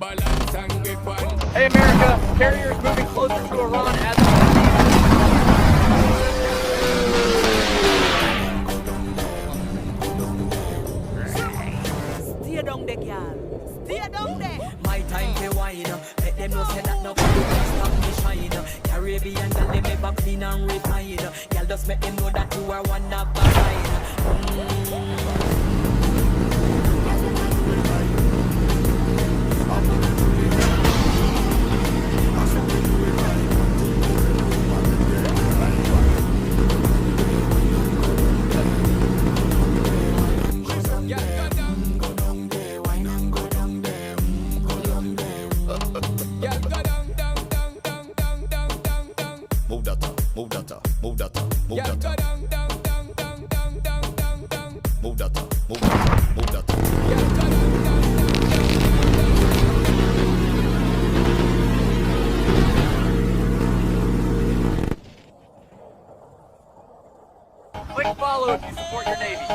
Hey America, carrier is moving closer to Iran as Stay down there, girl. Stay down there. My time to wine. Let them know say that nobody can stop me shine. Caribbean girl, they make back clean and refine. Girl, just make them know that you are one of a kind. click follow if you support your Navy.